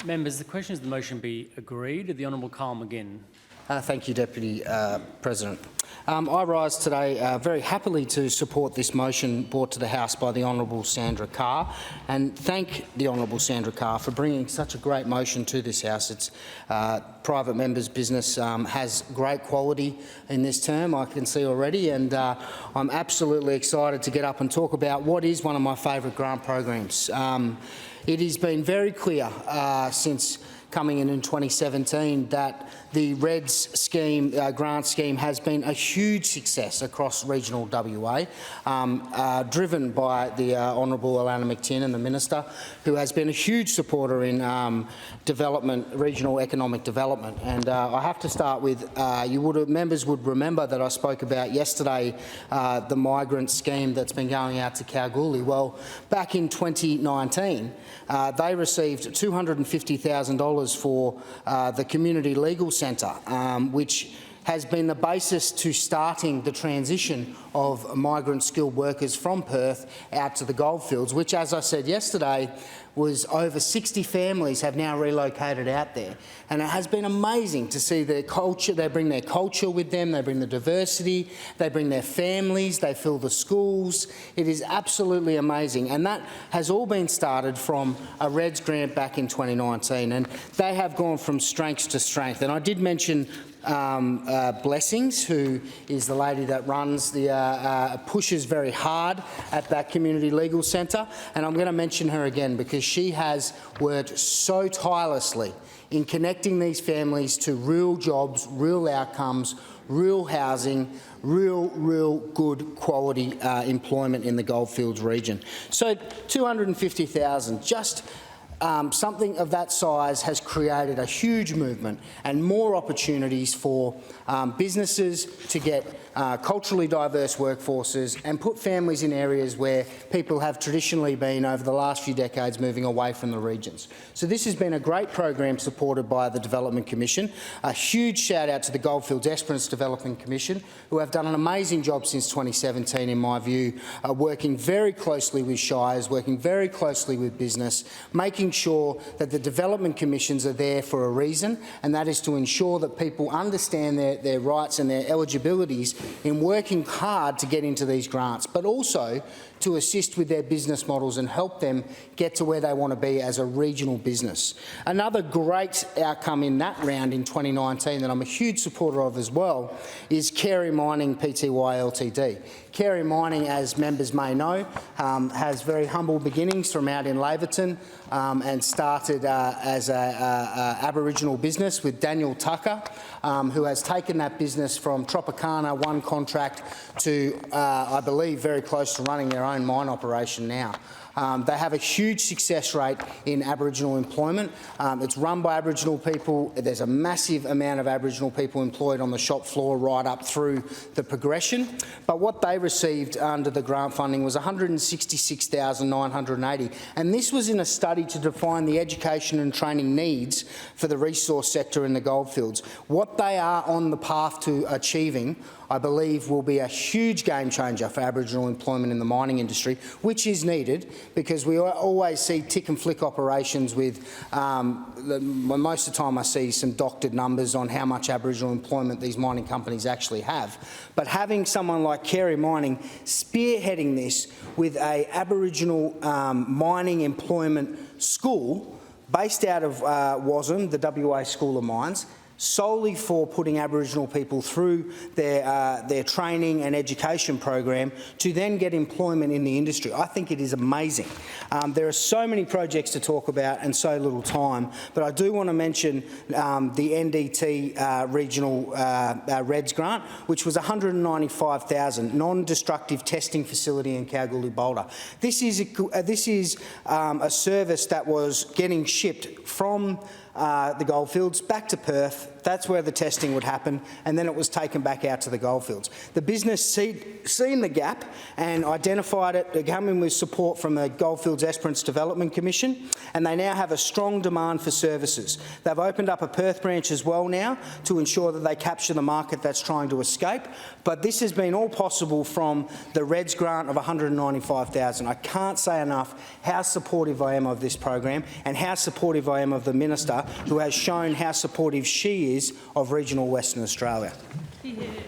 Members, the question is the motion be agreed. The Honourable Carl McGinn. Thank you, Deputy President. I rise today very happily to support this motion brought to the House by the Honourable Sandra Carr, and thank the Honourable Sandra Carr for bringing such a great motion to this House. It's private members' business has great quality in this term, I can see already, and I'm absolutely excited to get up and talk about what is one of my favourite grant programs. It has been very clear since coming in 2017 that the REDS scheme, grant scheme has been a huge success across regional WA, driven by the Honourable Alana McTin and the Minister, who has been a huge supporter in development, regional economic development. And I have to start with, members would remember that I spoke about yesterday the migrant scheme that's been going out to Kalgoorlie. Well, back in 2019, they received $250,000 for the Community Legal Centre, which has been the basis to starting the transition of migrant skilled workers from Perth out to the goldfields, which, as I said yesterday, was over 60 families have now relocated out there. And it has been amazing to see their culture. They bring their culture with them, they bring the diversity, they bring their families, they fill the schools. It is absolutely amazing. And that has all been started from a REDS grant back in 2019. And they have gone from strength to strength. And I did mention Blessings, who is the lady that runs the pushes very hard at that Community Legal Centre, and I'm going to mention her again because she has worked so tirelessly in connecting these families to real jobs, real outcomes, real housing, real good quality employment in the Goldfields region. So $250,000, just something of that size has created a huge movement and more opportunities for businesses to get culturally diverse workforces and put families in areas where people have traditionally been over the last few decades moving away from the regions. So this has been a great program supported by the Development Commission. A huge shout out to the Goldfields Esperance Development Commission, who have done an amazing job since 2017 in my view, working very closely with shires, working very closely with business, making sure that the development commissions are there for a reason, and that is to ensure that people understand their rights and their eligibilities in working hard to get into these grants, but also to assist with their business models and help them get to where they want to be as a regional business. Another great outcome in that round in 2019 that I'm a huge supporter of as well is Carey Mining Pty Ltd. Carey Mining, as members may know, has very humble beginnings from out in Laverton and started as an Aboriginal business with Daniel Tucker, who has taken that business from Tropicana, one contract, to, I believe, very close to running their own mine operation now. They have a huge success rate in Aboriginal employment. It's run by Aboriginal people. There's a massive amount of Aboriginal people employed on the shop floor right up through the progression. But what they received under the grant funding was $166,980. And this was in a study to define the education and training needs for the resource sector in the goldfields. What they are on the path to achieving, I believe, will be a huge game changer for Aboriginal employment in the mining industry, which is needed because we always see tick and flick operations with, most of the time I see some doctored numbers on how much Aboriginal employment these mining companies actually have. But having someone like Carey Mining spearheading this with an Aboriginal mining employment school based out of WASM, the WA School of Mines, solely for putting Aboriginal people through their training and education program to then get employment in the industry. I think it is amazing. There are so many projects to talk about and so little time, but I do want to mention the NDT regional REDS grant, which was $195,000, non-destructive testing facility in Kalgoorlie-Boulder. This is a service that was getting shipped from the goldfields back to Perth Perth. That's where the testing would happen, and then it was taken back out to the goldfields. The business seen the gap and identified it. They come in with support from the Goldfields Esperance Development Commission, and they now have a strong demand for services. They've opened up a Perth branch as well now to ensure that they capture the market that's trying to escape. But this has been all possible from the REDS grant of $195,000. I can't say enough how supportive I am of this program and how supportive I am of the Minister, who has shown how supportive she is of regional Western Australia.